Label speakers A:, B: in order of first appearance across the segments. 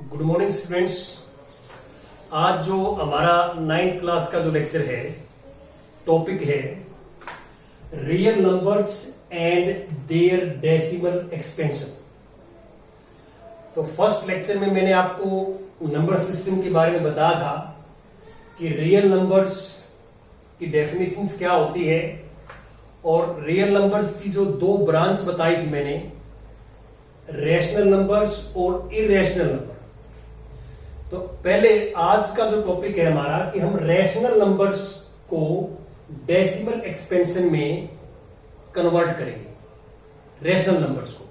A: Good morning students. आज जो हमारा 9th क्लास का जो लेक्चर है, टॉपिक है real numbers and their decimal expansion. तो फर्स्ट लेक्चर में मैंने आपको नंबर सिस्टम के बारे में बताया था कि रियल नंबर्स की डेफिनेशंस क्या होती है और रियल नंबर्स की जो दो ब्रांच बताई थी मैंने, रैशनल नंबर्स और इरेशनल नंबर। तो पहले आज का जो टॉपिक है हमारा कि हम रैशनल नंबर्स को डेसिमल एक्सपेंशन में कन्वर्ट करेंगे। रैशनल नंबर्स को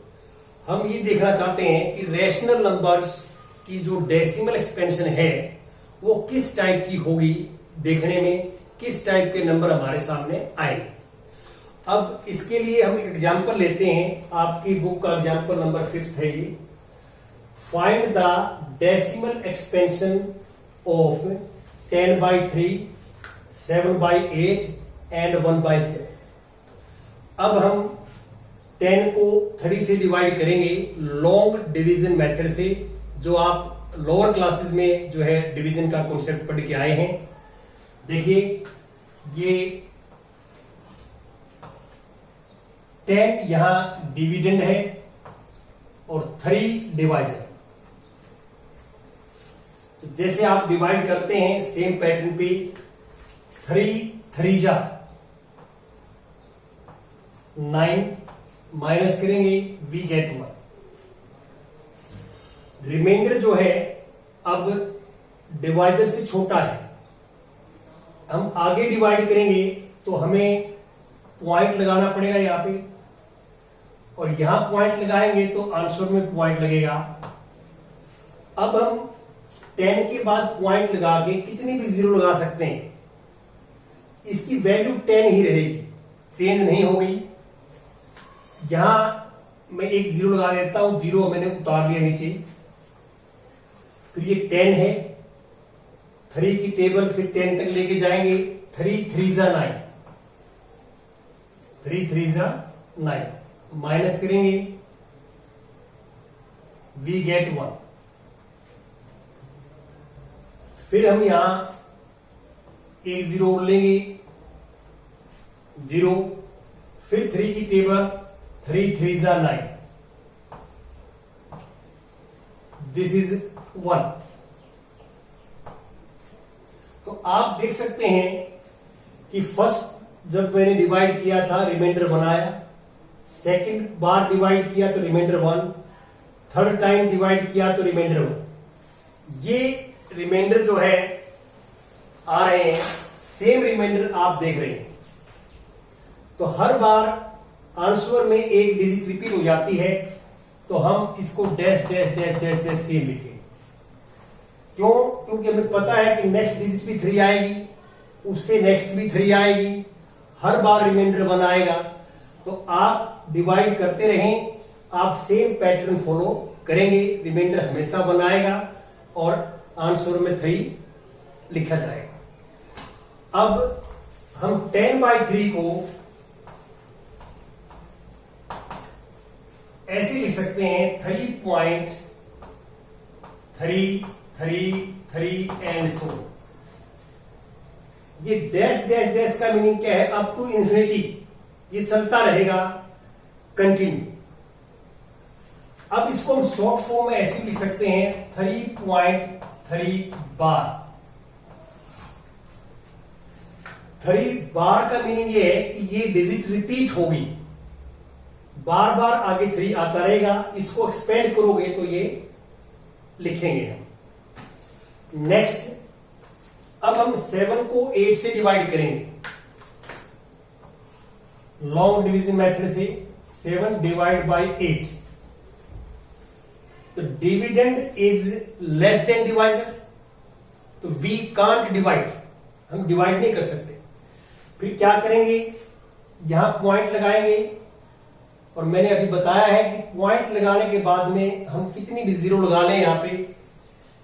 A: हम ये देखना चाहते हैं कि रैशनल नंबर्स की जो डेसिमल एक्सपेंशन है वो किस टाइप की होगी, देखने में किस टाइप के नंबर हमारे सामने आएंगे। अब इसके लिए हम एक एग्जांपल लेते हैं, आपकी बुक का एग्जांपल नंबर 5 है ये। Find the decimal expansion of 10/3, 7/8 and 1/7। अब हम 10 को 3 से डिवाइड करेंगे लॉन्ग डिवीजन मेथड से, जो आप लोअर क्लासेस में जो है डिवीजन का कॉन्सेप्ट पढ़ के आए हैं। देखिए ये 10 यहां डिविडेंड है और 3 डिवाइजर। तो जैसे आप डिवाइड करते हैं सेम पैटर्न पे, 3 जा 9 माइनस करेंगे, वी गेट 1। रिमाइंडर जो है अब डिवाइजर से छोटा है, हम आगे डिवाइड करेंगे तो हमें पॉइंट लगाना पड़ेगा यहां पे, और यहां पॉइंट लगाएंगे तो आंसर में पॉइंट लगेगा। अब हम 10 के बाद पॉइंट लगा के कितनी भी जीरो लगा सकते हैं, इसकी वैल्यू 10 ही रहेगी, चेंज नहीं होगी। यहां मैं एक जीरो लगा देता हूं, जीरो मैंने उतार लिया नीचे, फिर ये 10 है, 3 की टेबल फिर 10 तक लेके जाएंगे, 3 जा 9, 3 जा 9 माइनस करेंगे, वी गेट 1। फिर हम यहां एक जीरो और लेंगे, 0, फिर 3 की टेबल, 3 जा 9, दिस इज 1। तो आप देख सकते हैं कि फर्स्ट जब मैंने डिवाइड किया था रिमाइंडर बनाया, सेकंड बार डिवाइड किया तो रिमाइंडर 1, थर्ड टाइम डिवाइड किया तो रिमाइंडर 1। ये रिमाइंडर जो है आ रहे हैं, सेम रिमाइंडर आप देख रहे हैं। तो हर बार आंसर में एक डिजिट रिपीट हो जाती है, तो हम इसको dash dash dash dash dash same लिखें। क्यों? क्योंकि हमें पता है कि नेक्स्ट डिजिट भी 3 आएगी, उससे नेक्स्ट भी 3 आएगी, हर बार रिमाइंडर 1 आएगा। तो आप डिवाइड करते रहें, आप सेम पैटर्न फॉलो करेंगे, रिमाइंडर हमेशा 1 आएगा और आंसर में 3 लिखा जाएगा। अब हम 10/3 को ऐसे लिख सकते हैं, 3.333 एंड सो। ये डैश डैश डैश का मीनिंग क्या है? अप टू इंफिनिटी, ये चलता रहेगा कंटिन्यू। अब इसको हम शॉर्ट फॉर्म में ऐसे लिख सकते हैं, 3.3 बार। 3 बार का मीनिंग ये है कि ये डिजिट रिपीट होगी, बार बार आगे 3 आता रहेगा। इसको एक्सपेंड करोगे तो ये लिखेंगे हम। नेक्स्ट, अब हम 7 को 8 से डिवाइड करेंगे लॉन्ग डिवीजन मेथड से, 7 डिवाइड बाय 8। तो dividend is less than divisor, तो वी कांट डिवाइड, हम डिवाइड नहीं कर सकते। फिर क्या करेंगे, यहां पॉइंट लगाएंगे, और मैंने अभी बताया है कि पॉइंट लगाने के बाद में हम कितनी भी जीरो लगा लें यहां पे,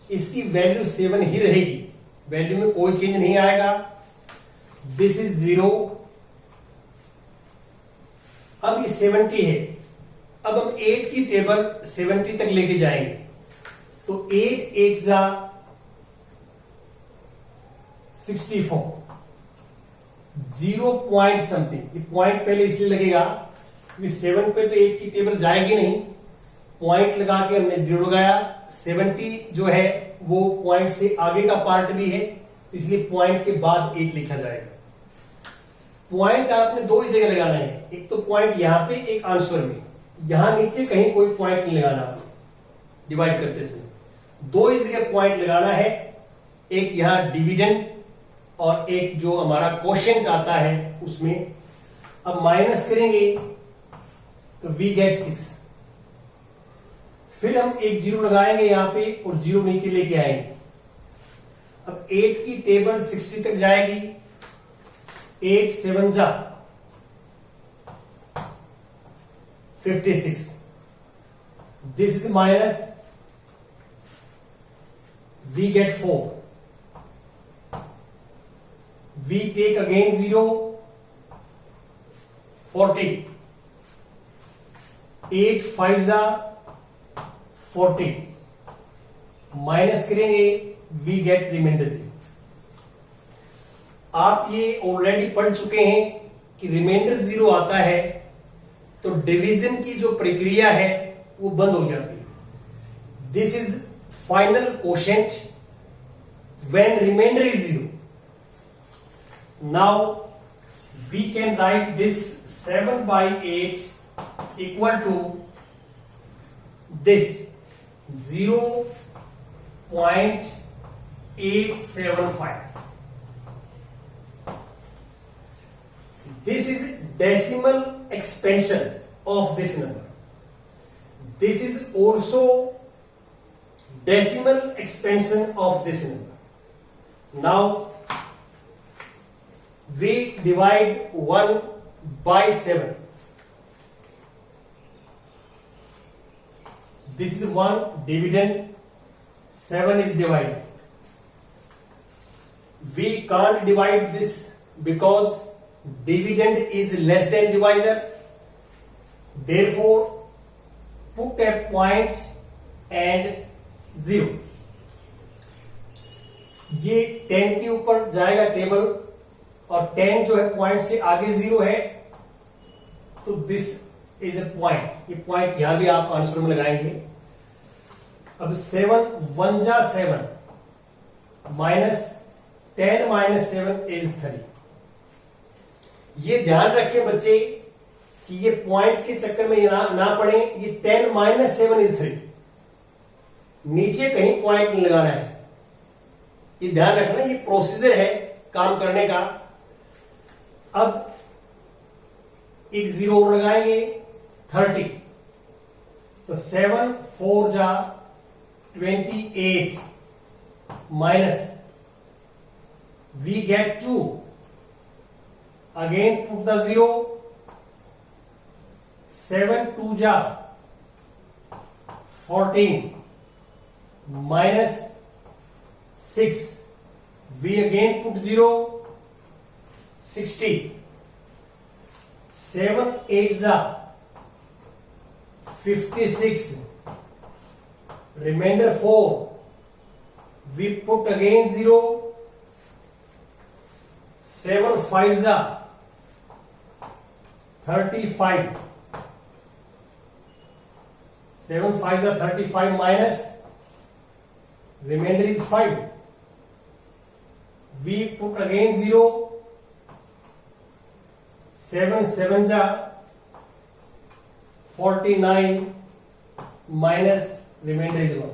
A: इसकी वैल्यू 7 ही रहेगी, वैल्यू में कोई चेंज नहीं आएगा। This is 0। अब ये 70 है, अब हम 8 की टेबल 70 तक लेके जाएंगे, तो 8 8 जा 64, 0 पॉइंट समथिंग। ये पॉइंट पहले इसलिए लगेगा क्योंकि 7 पे तो 8 की टेबल जाएगी नहीं, पॉइंट लगा के हमने 0 लगाया। 70 जो है वो पॉइंट से आगे का पार्ट भी है, इसलिए पॉइंट के बाद 8 लिखा जाएगा। पॉइंट आपने दो ही जगह लगाना है, एक तो पॉइंट यहां पे, एक आंसर में। यहां नीचे कहीं कोई पॉइंट नहीं लगाना, डिवाइड करते समय दो ही जगह पॉइंट लगाना है, एक यहां डिविडेंड और एक जो हमारा क्वोशिएंट आता है उसमें। अब माइनस करेंगे तो वी गेट 6, फिर हम एक 0 लगाएंगे यहां पे और 0 नीचे लेके आएंगे। अब 8 की टेबल 60 तक जाएगी, 8 7 जा 56, this is minus, we get 4, we take again 0, 40, 8 5 जा 40, माइनस करेंगे we get रिमाइंडर 0। आप ये ऑलरेडी पढ़ चुके हैं कि रिमाइंडर 0 आता है तो डिवीजन की जो प्रक्रिया है वो बंद हो जाती है। This is final quotient when remainder is 0। Now we can write this 7/8 equal to this 0.875। This is decimal expansion of this number. This is also decimal expansion of this number. Now we divide 1 by 7. This is 1 dividend, 7 is divided. We can't divide this because dividend is less than divisor, therefore put a point and 0। ये 10 के ऊपर जाएगा table और 10 जो है point से आगे 0 है, तो दिस इज ए पॉइंट। ये पॉइंट यहां भी आप आंसर में लगाएंगे। अब 7 1 जा 7 माइनस 10 माइनस 7 इज 3। ये ध्यान रखें बच्चे कि ये पॉइंट के चक्कर में ना पड़े। ये 10 माइनस 7 इज 3, नीचे कहीं पॉइंट नहीं लगाना है, ये ध्यान रखना। ये प्रोसीजर है काम करने का। अब एक 0 और लगाएंगे 30, तो 7 4 जा 28 minus we get 2, again put the 0, 7 2 जा 14 minus 6, we again put 0, 60, 7 8 जा 56, remainder 4, we put again 0, 7 5 जा 35, 7 5 are 35 minus remainder is 5, we put again 0, 7 7 are 49 minus remainder is 1।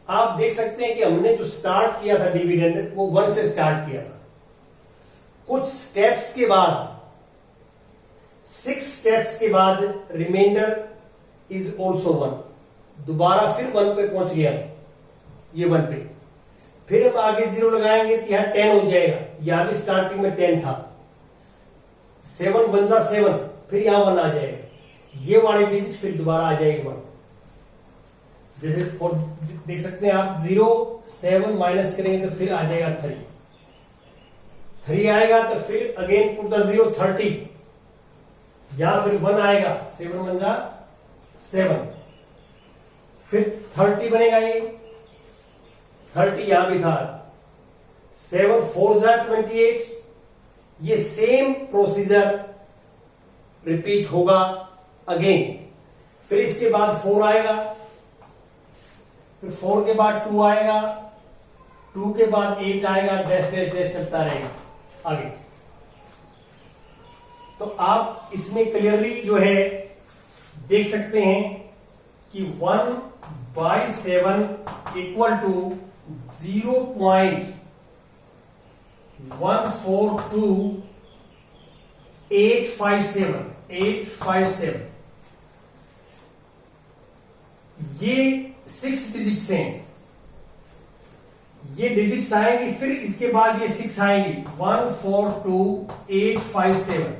A: आप देख सकते हैं कि हमने जो स्टार्ट किया था डिविडेंड वो 1 से स्टार्ट किया था। कुछ स्टेप्स के बाद 6 स्टेप्स के बाद रिमाइंडर इज ऑल्सो 1, दोबारा फिर 1 पे पहुंच गया, ये 1 पे। फिर हम आगे 0 लगाएंगे तो यहां 10 हो जाएगा, यहां भी स्टार्टिंग में 10 था। 7 1 जा 7, फिर यहां 1 आ जाएगा, ये वाले डिजिट फिर दोबारा आ जाएगी 1। जैसे देख सकते हैं आप 0 7 माइनस करेंगे तो फिर आ जाएगा 3 आएगा, तो फिर अगेन पुट द 0 30, या फिर 1 आएगा, 7 1 जा 7, फिर 30 बनेगा, ये 30 यहां भी था, 7 4 28, ये सेम प्रोसीजर रिपीट होगा अगेन। फिर इसके बाद 4 आएगा, फिर 4 के बाद 2 आएगा, 2 के बाद 8 आएगा, डैश डैश डैश चलता रहेगा आगे। तो आप इसमें क्लियरली जो है देख सकते हैं कि 1/7 इक्वल टू 0.142857 ये 6 डिजिट्स हैं, ये डिजिट्स आएंगी, फिर इसके बाद ये 6 आएंगी, 142857,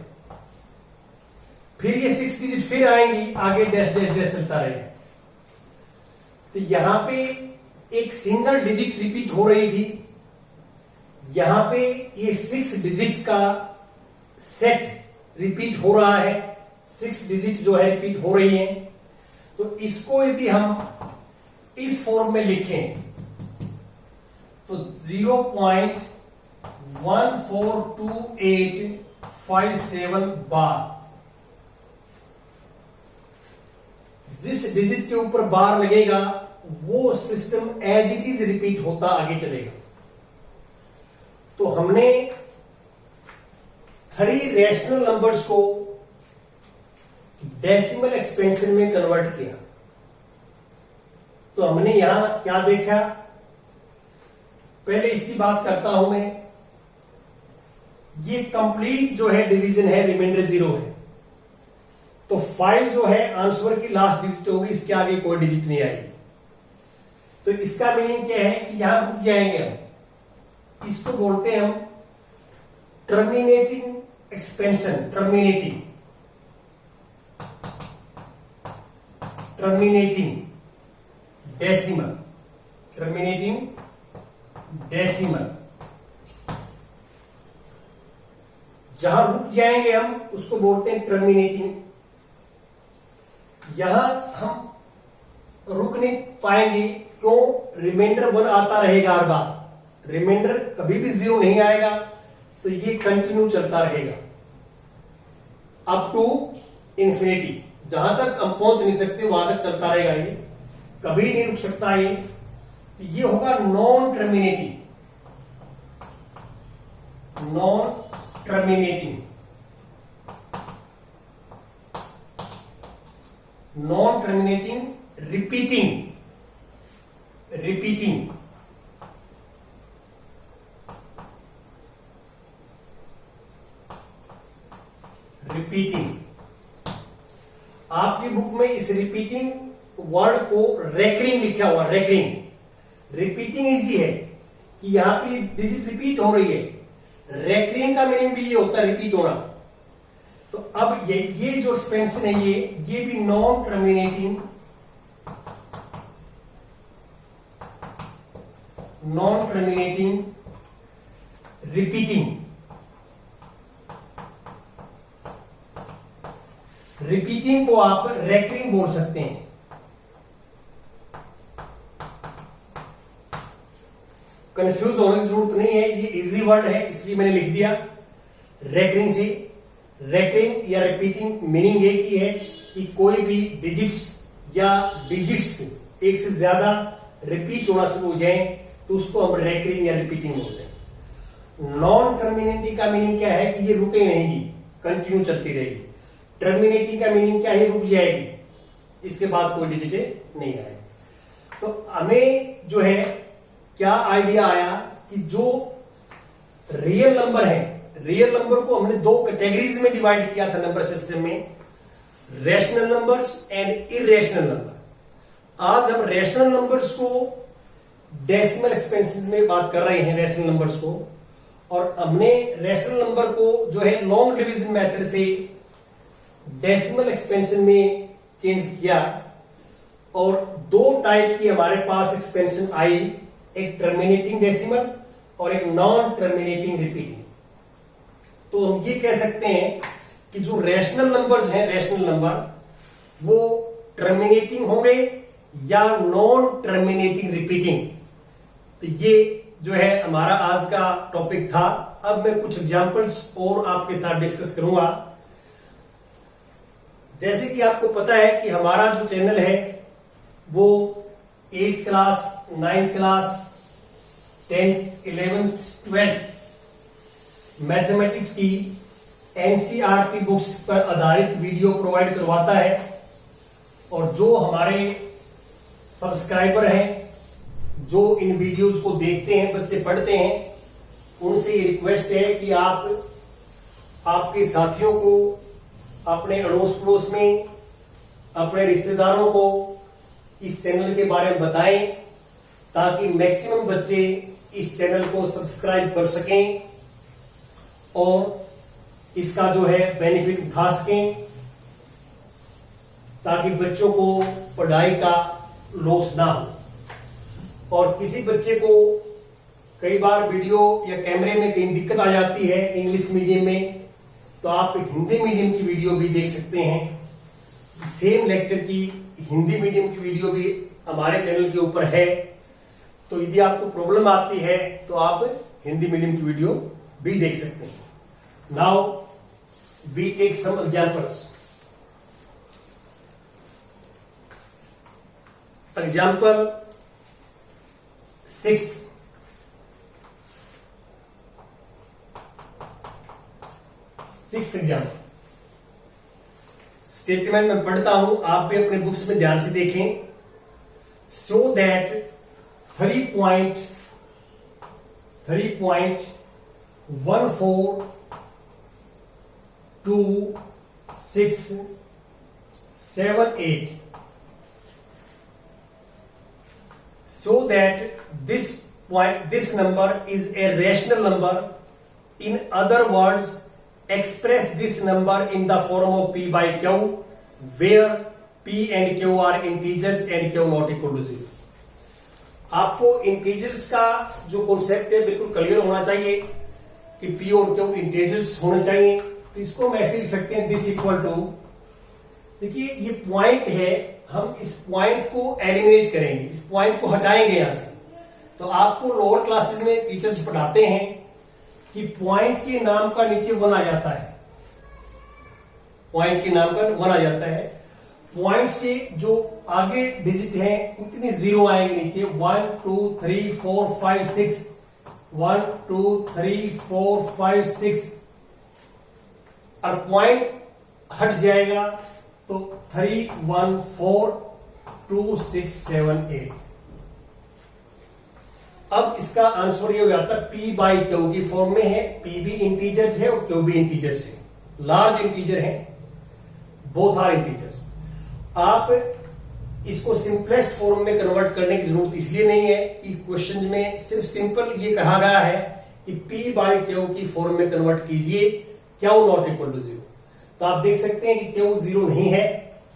A: फिर ये 6 डिजिट फिर आएंगी, आगे डैश डैश डैश चलता रहेगा। तो यहां पे एक सिंगल डिजिट रिपीट हो रही थी, यहां पे ये 6 डिजिट का सेट रिपीट हो रहा है, 6 डिजिट जो है रिपीट हो रही हैं। तो इसको यदि हम इस फॉर्म में लिखें तो 0.142857 बार, जिस डिजिट के ऊपर बार लगेगा वो system as it is repeat होता आगे चलेगा। तो हमने 3 रैशनल नंबर्स को डेसिमल एक्सपेंशन में कन्वर्ट किया। तो हमने यहां क्या देखा, पहले इसकी बात करता हूं मैं। ये कंप्लीट जो है डिवीजन है, रिमाइंडर 0 है, तो 5 जो है आंसर की लास्ट डिजिट होगी, इसके आगे कोई डिजिट नहीं आएगी। तो इसका मीनिंग क्या है कि यहां रुक जाएंगे हम, इसको बोलते हैं हम terminating expansion, terminating decimal, terminating decimal. जहां रुक जाएंगे हम उसको बोलते हैं टर्मिनेटिंग। यहां हम रुक नहीं पाएंगे, क्यों? रिमाइंडर 1 आता रहेगा हर बार, रिमाइंडर कभी भी 0 नहीं आएगा, तो ये कंटिन्यू चलता रहेगा अप टू इंफिनिटी, जहां तक हम पहुंच नहीं सकते वहां तक चलता रहेगा, ये कभी नहीं रुक सकता ये। तो ये होगा non terminating, non terminating, non terminating repeating, repeating repeating. आपकी बुक में इस रिपीटिंग वर्ड को रेकरिंग लिखा हुआ, रेकरिंग। रिपीटिंग इजी है कि यहां पे डिजिट रिपीट हो रही है, रेकरिंग का मीनिंग भी ये होता है रिपीट होना। तो अब ये जो एक्सपेंशन है ये भी non terminating, non terminating repeating. Repeating को आप रेकरिंग बोल सकते हैं। कंफ्यूज होने की जरूरत नहीं है, ये इजी वर्ड है इसलिए मैंने लिख दिया रेकरिंग से। रेकरिंग या रिपीटिंग मीनिंग एक ही है कि कोई भी डिजिट्स या डिजिट्स एक से ज्यादा रिपीट होना शुरू हो जाए तो उसको हम रेकरिंग या रिपीटिंग बोलते हैं। नॉन टर्मिनेटिंग का मीनिंग क्या है कि ये रुके रहेगी, कंटिन्यू चलती रहेगी। टर्मिनेटिंग का मीनिंग क्या है, रुक जाएगी, इसके बाद कोई डिजिट नहीं आएगी। तो हमें जो है क्या आइडिया आया कि जो रियल नंबर है, रियल नंबर को हमने 2 कैटेगरीज में डिवाइड किया था नंबर सिस्टम में, rational numbers and irrational number. आज हम रैशनल नंबर्स को डेसिमल एक्सपेंशन में बात कर रहे हैं, रैशनल नंबर्स को। और हमने रैशनल नंबर को जो है लॉन्ग डिवीजन मेथड से डेसिमल एक्सपेंशन में चेंज किया, और 2 टाइप की हमारे पास एक्सपेंशन आई, एक टर्मिनेटिंग डेसिमल और एक नॉन टर्मिनेटिंग रिपीटिंग। तो हम ये कह सकते हैं कि जो रैशनल नंबर्स हैं, रैशनल नंबर वो टर्मिनेटिंग होंगे या नॉन टर्मिनेटिंग रिपीटिंग। तो ये जो है हमारा आज का टॉपिक था। अब मैं कुछ एग्जांपल्स और आपके साथ डिस्कस करूंगा। जैसे कि आपको पता है कि हमारा जो चैनल है वो 8th class, 9th class, 10th, 11th, 12th mathematics की एनसीईआरटी बुक्स पर आधारित वीडियो प्रोवाइड करवाता है। और जो हमारे सब्सक्राइबर हैं, जो इन वीडियोस को देखते हैं, बच्चे पढ़ते हैं, उनसे ये रिक्वेस्ट है कि आप आपके साथियों को, अपने अड़ोस पड़ोस में, अपने रिश्तेदारों को इस चैनल के बारे में बताएं, ताकि मैक्सिमम बच्चे इस चैनल को सब्सक्राइब कर सकें और इसका जो है बेनिफिट उठा सकें, ताकि बच्चों को पढ़ाई का लॉस ना हो। और किसी बच्चे को कई बार वीडियो या कैमरे में कहीं दिक्कत आ जाती है इंग्लिश मीडियम में, तो आप हिंदी मीडियम की वीडियो भी देख सकते हैं। सेम लेक्चर की हिंदी मीडियम की वीडियो भी हमारे चैनल के ऊपर है। तो यदि आपको प्रॉब्लम आती है तो आप हिंदी मीडियम की वीडियो भी देख सकते हैं। Now we take some examples. Example 6th, example. Statement में पढ़ता हूं, आप भी अपने बुक्स में ध्यान से देखें। So that 3.142678, so that this number is a rational number. In other words, express this number in the form of p by q, where p and q are integers and q not equal to 0. आपको integers का जो concept है बिल्कुल clear होना चाहिए कि p और q integers होने चाहिए। तो इसको हम ऐसे लिख सकते हैं, दिस इक्वल टू, देखिए ये पॉइंट है, हम इस पॉइंट को एलिमिनेट करेंगे, इस पॉइंट को हटाएंगे यहां से। तो आपको लोअर क्लासेस में टीचर्स पढ़ाते हैं कि पॉइंट के नाम का नीचे 1 आ जाता है, पॉइंट के नाम का 1 आ जाता है। पॉइंट से जो आगे डिजिट हैं उतने 0 आएंगे नीचे, 1 2 3 4 5 6, 1 2 3 4 5 6, और पॉइंट हट जाएगा तो 3 1 4 2 6 7 8। अब इसका आंसर ये हो जाता है p बाई क्यू की फॉर्म में है। p भी इंटीजर्स है और q भी इंटीजर्स है, लार्ज इंटीजर है, बोथ आर इंटीजर्स। आप इसको सिंपलेस्ट फॉर्म में कन्वर्ट करने की जरूरत इसलिए नहीं है कि क्वेश्चन में सिर्फ सिंपल ये कहा गया है कि p बाई क्यू की फॉर्म में कन्वर्ट कीजिए, q नॉट इक्वल टू 0। तो आप देख सकते हैं कि q 0 नहीं है,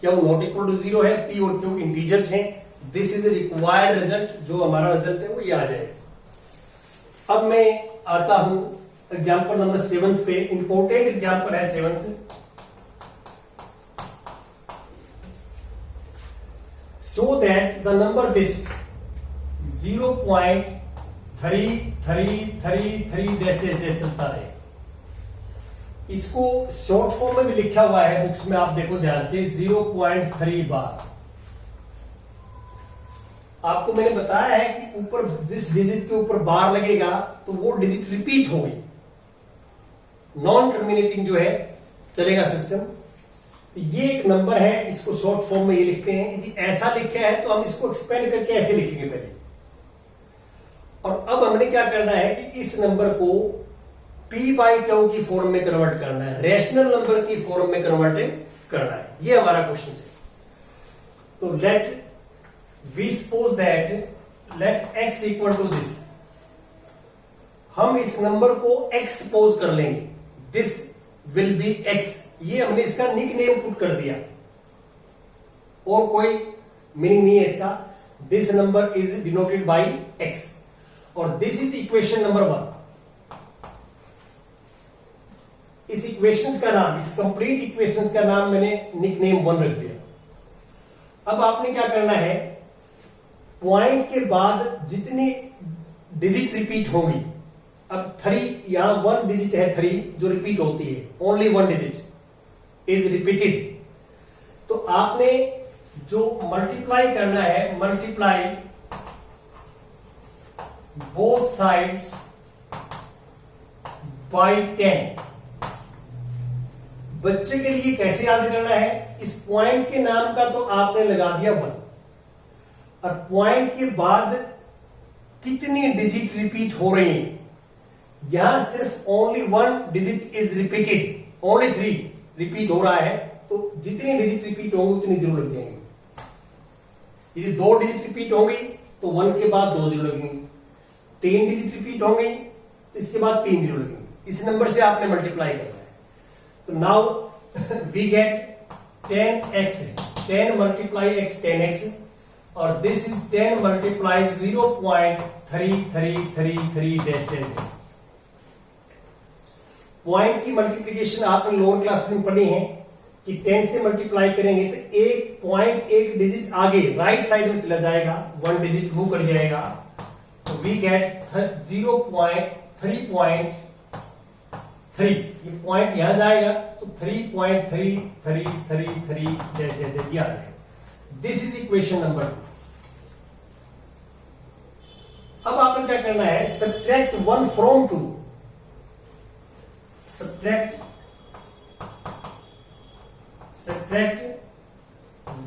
A: q नॉट इक्वल टू 0 है, p और q इंटीजर्स हैं। दिस इज रिक्वायर्ड रिजल्ट, जो हमारा रिजल्ट है वो ये आ जाएगा। अब मैं आता हूं एग्जांपल नंबर 7 पे। इंपॉर्टेंट एग्जांपल है 7th। So that the number this 0.3333 चलता रहे। इसको शॉर्ट फॉर्म में भी लिखा हुआ है बुक्स में, आप देखो ध्यान से, 0.3 बार। आपको मैंने बताया है कि ऊपर जिस डिजिट के ऊपर बार लगेगा तो वो डिजिट रिपीट होगी, नॉन टर्मिनेटिंग जो है चलेगा सिस्टम। ये एक नंबर है, इसको शॉर्ट फॉर्म में ये लिखते हैं। यदि ऐसा लिखा है तो हम इसको एक्सपेंड करके ऐसे लिखेंगे पहले। और अब हमने क्या करना है कि इस नंबर को p बाई क्यू की फॉर्म में कन्वर्ट करना है, रैशनल नंबर की फॉर्म में कन्वर्ट करना है। ये हमारा क्वेश्चन है। तो let we suppose that let x equal to this, हम इस नंबर को x सपोज कर लेंगे, दिस विल बी x। ये हमने इसका निक नेम पुट कर दिया और कोई मीनिंग नहीं है इसका। This number is denoted by x और दिस इज इक्वेशन नंबर 1। इस इक्वेशंस का नाम, इस कंप्लीट इक्वेशंस का नाम मैंने निक नेम 1 रख दिया। अब आपने क्या करना है पॉइंट के बाद जितनी डिजिट रिपीट होंगी, अब 3 यहां 1 डिजिट है, 3 जो रिपीट होती है, ओनली 1 डिजिट इज रिपीटेड। तो आपने जो मल्टीप्लाई करना है, मल्टीप्लाई बोथ साइड्स बाय 10। बच्चे के लिए कैसे याद करना है, इस पॉइंट के नाम का तो आपने लगा दिया 1, और पॉइंट के बाद कितनी डिजिट रिपीट हो रही है, यहां सिर्फ only 1 digit is repeated, only 3 repeat हो रहा है, तो जितनी डिजिट रिपीट होंगी उतनी जीरो लग जाएंगे। यदि 2 डिजिट रिपीट होंगी तो 1 के बाद 2 जीरो लगेंगी, 3 डिजिट रिपीट होंगी तो इसके बाद 3 जीरो लगेंगी। इस नंबर से आपने मल्टीप्लाई करना है। तो now we get 10x, 10 multiply x 10x, और this is 10 multiply 0.3333 dash dash dash. Point की मल्टीप्लीकेशन आपने लोअर क्लास में पढ़ी है कि 10 से मल्टीप्लाई करेंगे तो एक पॉइंट एक डिजिट आगे राइट साइड में चला जाएगा, 1 डिजिट मूव कर जाएगा, तो वी गेट 0.3.3। ये पॉइंट यहां जाएगा तो 3.3333 डैश डैश डैश आ जाएगा। This is equation number 2। अब आपने क्या करना है, subtract 1 from 2, subtract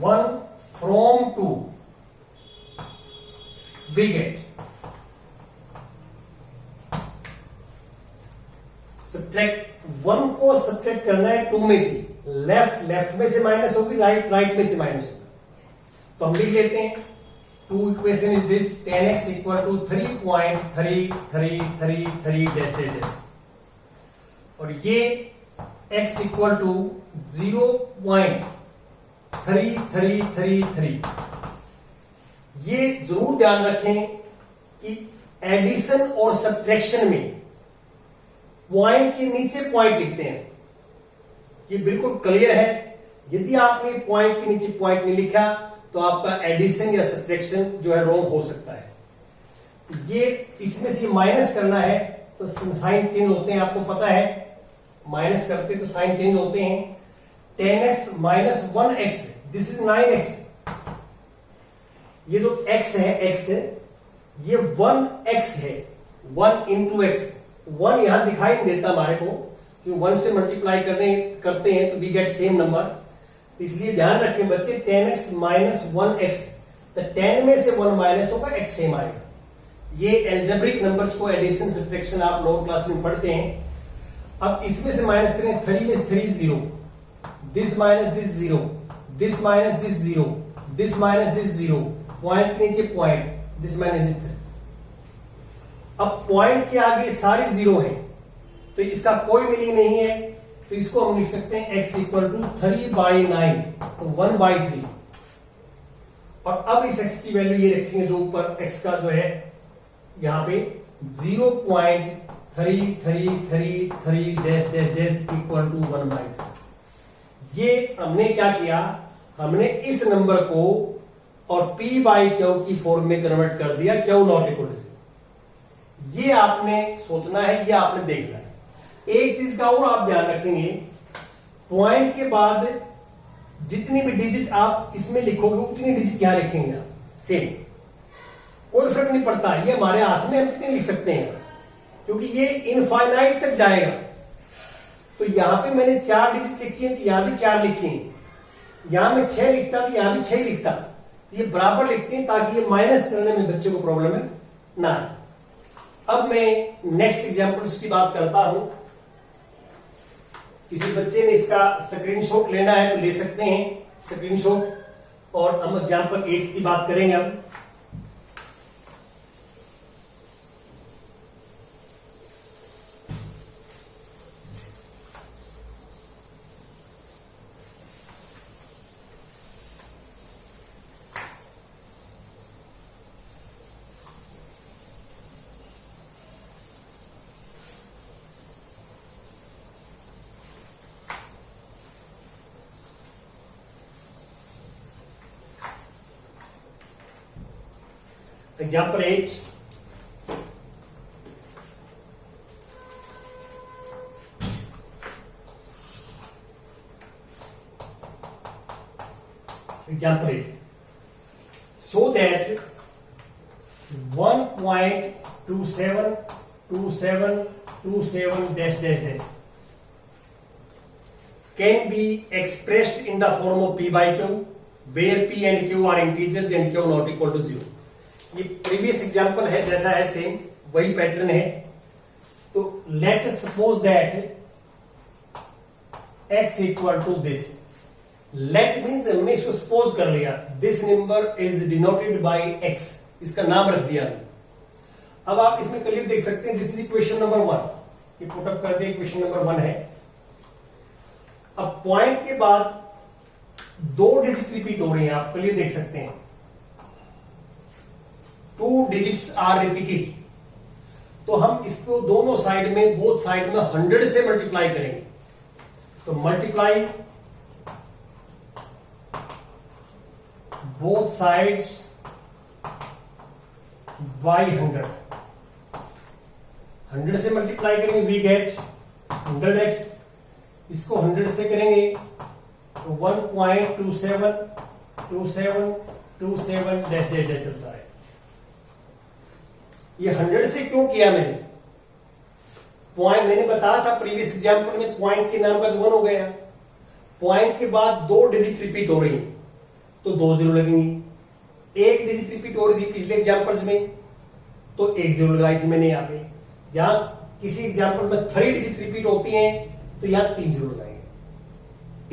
A: 1 from 2, we get subtract 1 को सब्ट्रैक्ट करना है 2 में से, लेफ्ट में से माइनस होगी, राइट में से माइनस होगी। तो हम लिख लेते हैं 2 equation is this 10x equal to 3.3333 dash dash, और ये x इक्वल टू 0.3333। ये जरूर ध्यान रखें कि एडिशन और सब्ट्रैक्शन में पॉइंट के नीचे पॉइंट लिखते हैं, ये बिल्कुल क्लियर है। यदि आपने पॉइंट के नीचे पॉइंट नहीं लिखा तो आपका एडिशन या सब्ट्रैक्शन जो है रॉन्ग हो सकता है। ये इसमें से माइनस करना है तो साइन चेंज होते हैं, आपको पता है, माइनस करते तो साइन चेंज होते हैं। 10x minus 1x, this is 9x। ये जो x है, x ये 1x है, 1 इंटू एक्स। 1 यहां दिखाई नहीं देता हमारे को, क्योंकि 1 से मल्टीप्लाई करते हैं तो वी गेट सेम नंबर। इसलिए ध्यान रखें बच्चे, 10x माइनस 1x, तो 10 में से 1 माइनस होगा, x सेम आएगा। ये एल्जेब्रिक नंबर्स को एडिशन सब्ट्रैक्शन आप लोअर क्लास में पढ़ते हैं। अब इसमें से माइनस करें, 3 में 3 0, this minus this 0, this minus this 0, this minus this 0, point के नीचे पॉइंट, दिस माइनस दिस 3। अब पॉइंट के आगे सारे 0 हैं तो इसका कोई मीनिंग नहीं है, तो इसको हम लिख सकते हैं x इक्वल टू 3/9, तो 1/3। और अब इस x की वैल्यू ये रखेंगे जो ऊपर x का जो है यहां पे 0.3333 dash dash dash equal to 1/3। ये हमने क्या किया, हमने इस नंबर को और p बाई क्यू की फॉर्म में कन्वर्ट कर दिया, क्यू नॉट इक्वल टू। ये आपने सोचना है, ये आपने देखना है। एक चीज का और आप ध्यान रखेंगे, पॉइंट के बाद जितनी भी डिजिट आप इसमें लिखोगे उतनी डिजिट यहां लिखेंगे आप, सेम, कोई फर्क नहीं पड़ता। ये हमारे हाथ में हम कितने लिख सकते हैं, क्योंकि ये इनफाइनाइट तक जाएगा। तो यहां पे मैंने 4 डिजिट लिखी है, तो यहां भी 4 लिखी है। यहां मैं 6 लिखता तो यहां भी 6 लिखता, तो ये बराबर लिखते हैं ताकि ये माइनस करने में बच्चे को प्रॉब्लम है ना। अब मैं नेक्स्ट एग्जांपल्स की बात करता हूं। किसी बच्चे ने इसका स्क्रीनशॉट लेना है तो ले सकते हैं स्क्रीनशॉट, और हम एग्जांपल 8 की बात करेंगे अब। Example 8, example 8, so that 1.272727 dash dash dash can be expressed in the form of p by q where p and q are integers and q not equal to 0. ये प्रीवियस एग्जाम्पल है, जैसा है same वही pattern है. तो let suppose that x equal to this. Let means हमने इसको suppose कर लिया, this number is denoted by x, इसका नाम रख दिया. अब आप इसमें क्लियर देख सकते हैं, दिस इज इक्वेशन नंबर 1. ये पुटअप कर दिया, इक्वेशन नंबर 1 है. अब पॉइंट के बाद 2 डिजिट रिपीट हो रही हैं, आप क्लियर देख सकते हैं. 2 डिजिट्स आर रिपीटेड. तो हम इसको दोनों साइड में, बोथ साइड में 100 से मल्टीप्लाई करेंगे. तो मल्टीप्लाई बोथ साइड्स बाय 100. 100 से मल्टीप्लाई करेंगे, वी गेट 100x. इसको 100 से करेंगे तो 1.272727 डैश डैश डैश चलता है. ये 100 से क्यों किया मैंने? पॉइंट मैंने बताया था प्रीवियस एग्जांपल में, पॉइंट के नाम का 1 हो गया. पॉइंट के बाद 2 डिजिट रिपीट हो रही है तो 2 जीरो लगेंगी. 1 डिजिट रिपीट हो रही थी पिछले एग्जांपल्स में तो 1 जीरो लगाई थी मैंने यहाँ पे. यहां किसी एग्जांपल में 3 डिजिट रिपीट होती हैं तो यहां 3 जीरो लगाएंगे.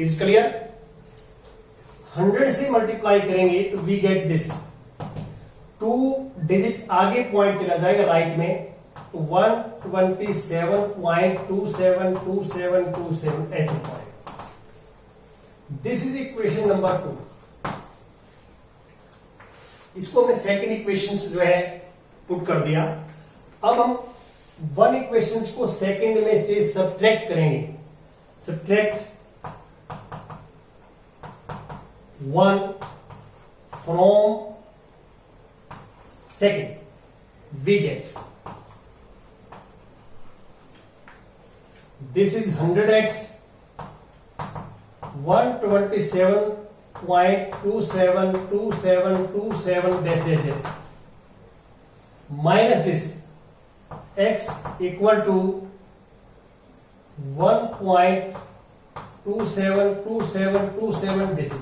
A: Is it clear? 100 से मल्टीप्लाई करेंगे तो वी गेट दिस. 2 डिजिट आगे पॉइंट चला जाएगा राइट में तो 127.272727 ऐसे जाएगा. This is equation number 2. इसको हमने सेकंड इक्वेशन जो है पुट कर दिया. अब हम 1 इक्वेशन को सेकंड में से सब्ट्रैक्ट करेंगे. Subtract 1 from second, we get this is 100x 127.272727 dash dash dash minus this x equal to 1.272727 dash.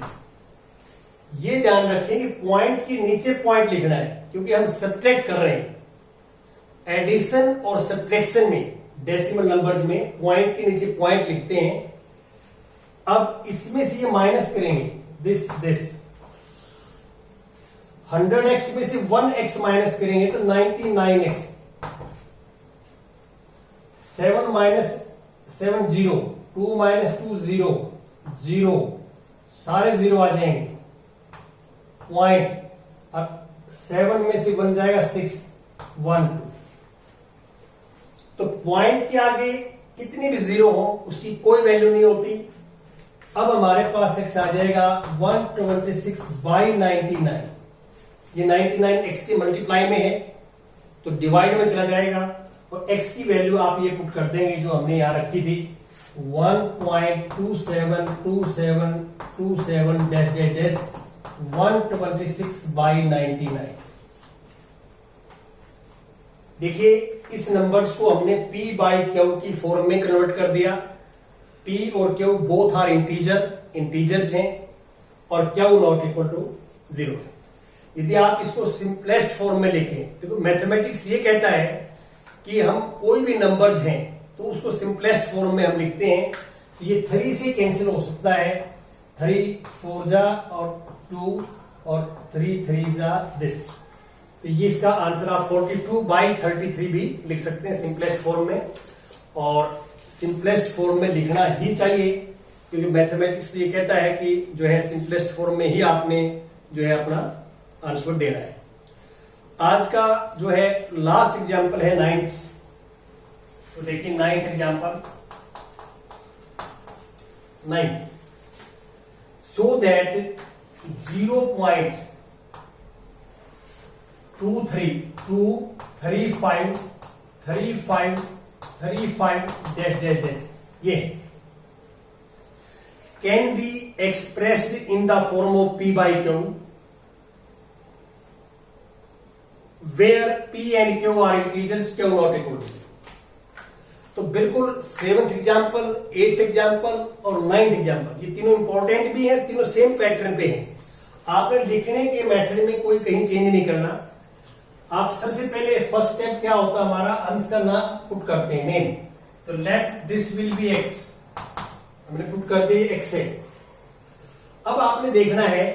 A: ये ध्यान रखें कि पॉइंट के नीचे पॉइंट लिखना है क्योंकि हम सब्ट्रैक्ट कर रहे हैं. एडिशन और सब्ट्रैक्शन में डेसिमल नंबर्स में पॉइंट के नीचे पॉइंट लिखते हैं. अब इसमें से ये माइनस करेंगे, दिस 100x में से 1x माइनस करेंगे तो 99x. 7 माइनस 7 0, 2 माइनस 2 0 0, सारे जीरो आ जाएंगे. पॉइंट अब 7 में से बन जाएगा 6 1 2. तो पॉइंट के आगे कितनी भी जीरो हो उसकी कोई वैल्यू नहीं होती. अब हमारे पास x आ जाएगा 126/99. ये 99 x के मल्टीप्लाई में है तो डिवाइड में चला जाएगा और x की वैल्यू आप ये पुट कर देंगे जो हमने यहां रखी थी 1.272727 डैश डैश डैश 126/99. देखिए इस नंबर्स को हमने p बाई क्यू की फॉर्म में कन्वर्ट कर दिया. p और q बोथ आर इंटीजर्स हैं और q नॉट इक्वल टू 0 है. यदि आप इसको सिंपलेस्ट फॉर्म में लिखें, देखो मैथमेटिक्स ये कहता है कि हम कोई भी नंबर्स हैं तो उसको सिंपलेस्ट फॉर्म में हम लिखते हैं. ये 3 से कैंसिल हो सकता है. 3 4 जा और 2 और 3 3 जा दिस. तो ये इसका आंसर आप 42/33 भी लिख सकते हैं सिंपलेस्ट फॉर्म में. और सिंपलेस्ट फॉर्म में लिखना ही चाहिए क्योंकि मैथमेटिक्स ये कहता है कि जो है सिंपलेस्ट फॉर्म में ही आपने जो है अपना आंसर देना है. आज का जो है लास्ट एग्जांपल है 9th. तो देखिए 9th example 9. So that 0.0 2 3 2 3 5 3 5 3 5 dash dash dash, ये can be expressed in the form of P by Q where P and Q are integers, Q not equal to 0। तो बिल्कुल 7th एग्जाम्पल, 8th एग्जाम्पल और 9th example, ये तीनों important भी हैं, तीनों same pattern पे हैं। आपने लिखने के मेथड में कोई कहीं चेंज नहीं करना। आप सबसे पहले फर्स्ट स्टेप क्या होता है हमारा, हम इसका नाम पुट करते हैं, नेम। तो let this will be x, हमने पुट कर दिया x है। अब आपने देखना है,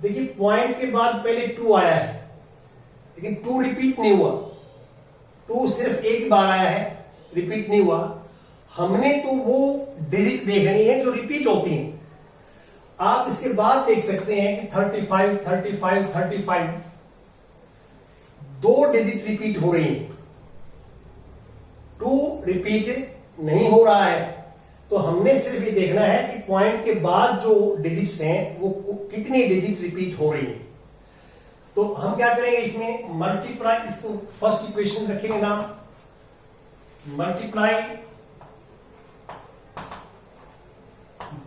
A: देखिए पॉइंट के बाद पहले 2 आया है, लेकिन 2 रिपीट नहीं हुआ, 2 सिर्फ एक बार आया है, रिपीट नहीं हुआ। हमने तो वो डिजिट देखनी है जो रिपीट होती हैं। आप इसके बाद देख सकते हैं कि 35 35 35 2 डिजिट रिपीट हो रही हैं, 2 रिपीट नहीं हो रहा है। तो हमने सिर्फ ये देखना है कि पॉइंट के बाद जो डिजिट्स हैं वो कितनी डिजिट रिपीट हो रही है। तो हम क्या करेंगे, इसमें मल्टीप्लाई, इसको फर्स्ट इक्वेशन रखेंगे नाम, मल्टीप्लाई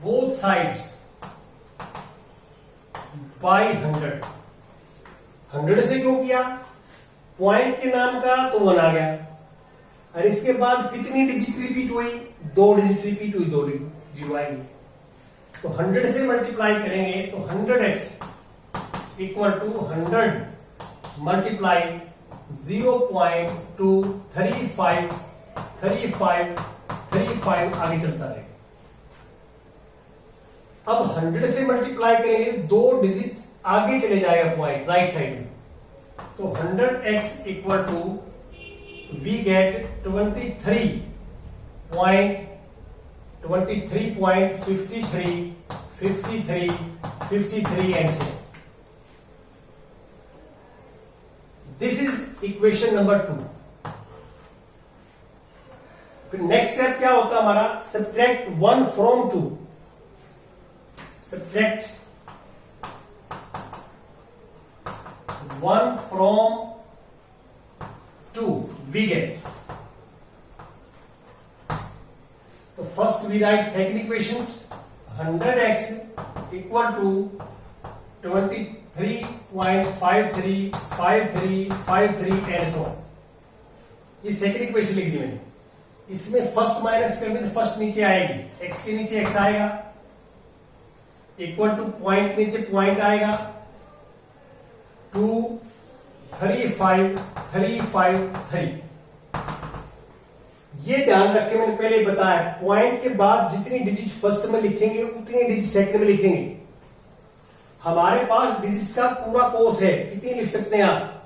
A: बोथ साइड्स बाय 100। 100 से क्यों किया, पॉइंट के नाम का तो 1 आ गया, और इसके बाद कितनी डिजिट रिपीट हुई, 2 डिजिट रिपीट हुई, 2 जीरो आएगी। तो 100 से मल्टीप्लाई करेंगे तो 100x इक्वल टू 100 मल्टीप्लाई 0.235 35 35 आगे चलता रहेगा। अब 100 से मल्टीप्लाई करेंगे 2 डिजिट आगे चले जाएगा पॉइंट राइट साइड में, तो 100x equal to we get 23.53 and so. This is equation number 2। फिर नेक्स्ट स्टेप क्या होता है हमारा, subtract 1 from 2, subtract 1 from 2 we get. तो first we write second equations, 100x equal to 23.535353 and so. ये second equation लिख दी मैंने। इसमें फर्स्ट माइनस करने तो फर्स्ट नीचे आएगी, x के नीचे x आएगा, इक्वल टू पॉइंट नीचे पॉइंट आएगा, 2 3 5 3 5 3। ये ध्यान रखें, मैंने पहले बताया पॉइंट के बाद जितनी डिजिट फर्स्ट में लिखेंगे उतनी डिजिट सेकंड में लिखेंगे। हमारे पास डिजिट्स का पूरा कोर्स है, कितनी लिख सकते हैं आप,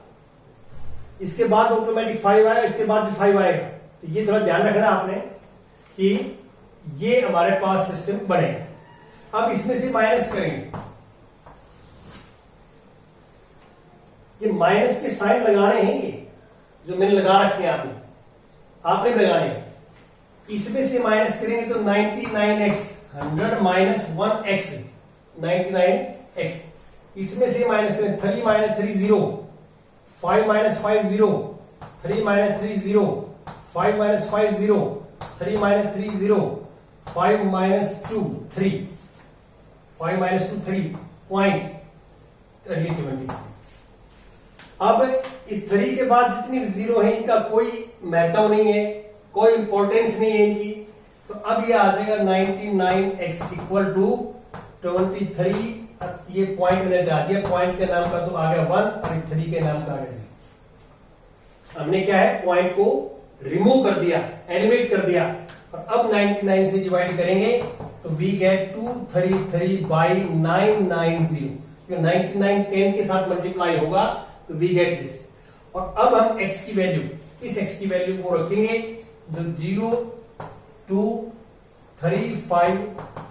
A: इसके बाद ऑटोमेटिक 5 आएगा, इसके बाद भी 5 आएगा। तो ये थोड़ा ध्यान रखना आपने कि ये हमारे पास सिस्टम बनेगा। अब इसमें से माइनस करेंगे, ये माइनस के साइन लगाने हैं, ये जो मैंने लगा रखे हैं आपने भी लगाने हैं। इसमें से माइनस करेंगे तो 99x 100 माइनस 1x 99x। इसमें से माइनस करें 3 minus 3 0, 5 minus 5 0, 3 minus 3 0, 5 minus 5 0, 3 minus 3 0, 5 minus 2 3, 5 minus 2 3 point 20। अब इस 3 के बाद जितनी भी जीरो है इनका कोई महत्व नहीं है, कोई इंपॉर्टेंस नहीं है इनकी। तो अब ये आ जाएगा 99x इक्वल टू 23। ये पॉइंट मैंने डाल दिया, पॉइंट के नाम का तो आ गया 1 और 3 के नाम का आ गया 0। हमने क्या है, पॉइंट को रिमूव कर दिया, एलिमिनेट कर दिया। और अब 99 से डिवाइड करेंगे तो वी गेट 233 बाई 990। 99 10 के साथ मल्टीप्लाई होगा तो वी गेट दिस। और अब हम x की वैल्यू, इस x की वैल्यू को रखेंगे जो 0 2 3 5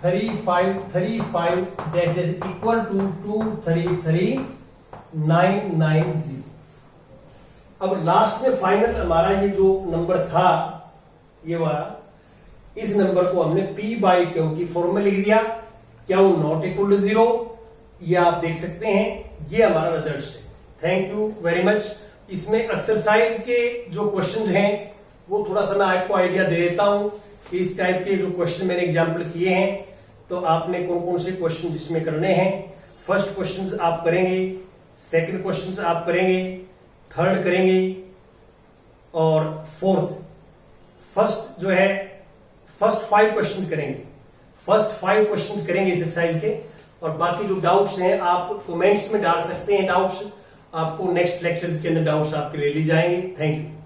A: 3 5 3 5 दैट इज इक्वल टू 233990। अब लास्ट में फाइनल हमारा ये जो नंबर था ये वाला, इस नंबर को हमने P बाई Q की फॉर्म में लिख दिया, Q नॉट इक्वल टू 0। ये आप देख सकते हैं, ये हमारा रिजल्ट है। Thank you very much. इसमें एक्सरसाइज के जो क्वेश्चंस हैं वो थोड़ा सा मैं आपको आइडिया दे देता हूं कि इस टाइप के जो क्वेश्चन मैंने एग्जाम्पल किए हैं तो आपने कौन कौन से क्वेश्चन इसमें करने हैं। फर्स्ट क्वेश्चन आप करेंगे, सेकंड क्वेश्चन आप करेंगे, थर्ड करेंगे और फोर्थ। फर्स्ट जो है फर्स्ट 5 क्वेश्चंस करेंगे, फर्स्ट 5 क्वेश्चंस करेंगे इस एक्सरसाइज के। और बाकी जो डाउट्स हैं आप कमेंट्स में डाल सकते हैं, डाउट्स आपको नेक्स्ट लेक्चर्स के अंदर डाउट्स आपके ले ली जाएंगे। Thank you.